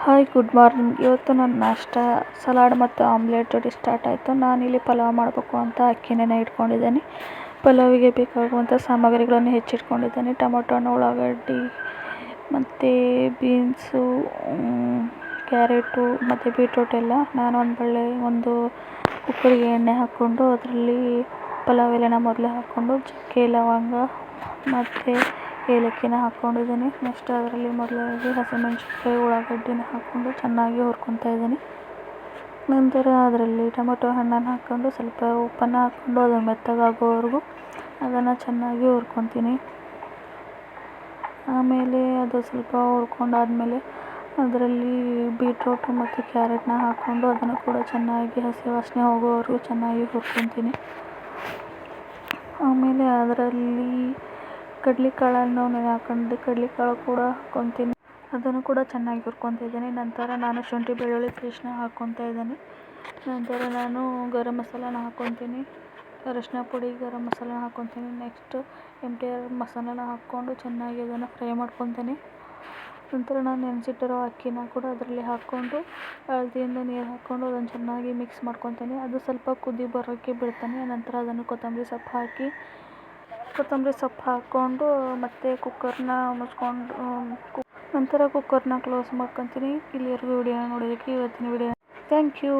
Hi good morning. ಇವತ್ತು ನನ್ನ ನಾಷ್ಟ ಸಲಾಡ್ ಮತ್ತು ಆಮ್ಲೆಟ್ ಜೊತೆ ಸ್ಟಾರ್ಟ್ ಆಯಿತು. ನಾನಿಲ್ಲಿ ಪಲಾವ್ ಮಾಡಬೇಕು ಅಂತ ಅಕ್ಕಿ ನೆನೆ ಇಟ್ಕೊಂಡಿದ್ದೇನೆ. ಪಲಾವಿಗೆ ಬೇಕಾಗುವಂಥ ಸಾಮಗ್ರಿಗಳನ್ನು ಹೆಚ್ಚಿಟ್ಕೊಂಡಿದ್ದೇನೆ. ಟೊಮೊಟೊ ಹಣ್ಣು, ಉಳ್ಳಾಗಡ್ಡಿ ಮತ್ತು ಬೀನ್ಸು, ಕ್ಯಾರೆಟು ಮತ್ತು ಬೀಟ್ರೂಟ್ ಎಲ್ಲ. ನಾನು ಒಂದು ಕುಕ್ಕರಿಗೆ ಎಣ್ಣೆ ಹಾಕ್ಕೊಂಡು ಅದರಲ್ಲಿ ಪಲಾವ್ ಎಲೆನ ಮೊದಲೇ ಹಾಕ್ಕೊಂಡು ಚಕ್ಕೆ, ಲವಂಗ ಮತ್ತು ಏಲಕ್ಕಿನ ಹಾಕ್ಕೊಂಡಿದ್ದೀನಿ. ನೆಕ್ಸ್ಟ್ ಅದರಲ್ಲಿ ಮೊದಲಾಗಿ ಹಸಿಮೆಣಸಿನ್ಕಾಯಿ, ಉಳ್ಳಾಗಡ್ಡಿನ ಹಾಕ್ಕೊಂಡು ಚೆನ್ನಾಗಿ ಹುರ್ಕೊತಾ ಇದ್ದೀನಿ. ನಂತರ ಅದರಲ್ಲಿ ಟೊಮೊಟೊ ಹಣ್ಣನ್ನು ಹಾಕ್ಕೊಂಡು ಸ್ವಲ್ಪ ಉಪ್ಪನ್ನು ಹಾಕ್ಕೊಂಡು ಅದು ಮೆತ್ತಗಾಗೋವರೆಗೂ ಅದನ್ನು ಚೆನ್ನಾಗಿ ಹುರ್ಕೊತೀನಿ. ಆಮೇಲೆ ಅದು ಸ್ವಲ್ಪ ಹುರ್ಕೊಂಡಾದಮೇಲೆ ಅದರಲ್ಲಿ ಬೀಟ್ರೂಟು ಮತ್ತು ಕ್ಯಾರೆಟ್ನ ಹಾಕ್ಕೊಂಡು ಅದನ್ನು ಕೂಡ ಚೆನ್ನಾಗಿ ಹಸಿ ವಾಸನೆ ಹೋಗೋವರೆಗೂ ಚೆನ್ನಾಗಿ ಹುರ್ಕೊತೀನಿ. ಆಮೇಲೆ ಅದರಲ್ಲಿ ಕಡ್ಲೆಕಾಳನ್ನು ಹಾಕ್ಕೊಂಡು ಕಡ್ಲೆಕಾಳು ಕೂಡ ಹಾಕ್ಕೊತೀನಿ. ಅದನ್ನು ಕೂಡ ಚೆನ್ನಾಗಿ ಹುರ್ಕೊತಿದ್ದೀನಿ. ನಂತರ ನಾನು ಶುಂಠಿ ಬೆಳ್ಳುಳ್ಳಿ ಪೇಸ್ಟ್ನ ಹಾಕ್ಕೊತಾ ಇದ್ದೀನಿ. ನಂತರ ನಾನು ಗರಂ ಮಸಾಲಾನ ಹಾಕ್ಕೊತೀನಿ, ಅರಶಿನ ಪುಡಿ, ಗರಂ ಮಸಾಲ ಹಾಕ್ಕೊತೀನಿ. ನೆಕ್ಸ್ಟ್ MTR ಮಸಾಲಾನ ಹಾಕ್ಕೊಂಡು ಚೆನ್ನಾಗಿ ಅದನ್ನು ಫ್ರೈ ಮಾಡ್ಕೊತೀನಿ. ನಂತರ ನಾನು ನೆನೆಸಿಟ್ಟಿರೋ ಅಕ್ಕಿನ ಕೂಡ ಅದರಲ್ಲಿ ಹಾಕ್ಕೊಂಡು ಹಳದಿಯಿಂದ ನೀರು ಹಾಕ್ಕೊಂಡು ಅದನ್ನು ಚೆನ್ನಾಗಿ ಮಿಕ್ಸ್ ಮಾಡ್ಕೊತೀನಿ. ಅದು ಸ್ವಲ್ಪ ಕುದಿ ಬರೋಕ್ಕೆ ಬಿಡ್ತಾನೆ. ನಂತರ ಅದನ್ನು ಕೊತ್ತಂಬರಿ ಸೊಪ್ಪು ಹಾಕ್ಕೊಂಡು ಮತ್ತು ಕುಕ್ಕರ್ನ ಮುಚ್ಕೊಂಡು ನಂತರ ಕುಕ್ಕರ್ನ ಕ್ಲೋಸ್ ಮಾಡ್ಕೊತೀನಿ. ಇಲ್ಲಿವರೆಗೂ ವಿಡಿಯೋನ ನೋಡೋದಕ್ಕೆ ಇವತ್ತಿನ ವಿಡಿಯೋ ಥ್ಯಾಂಕ್ ಯು.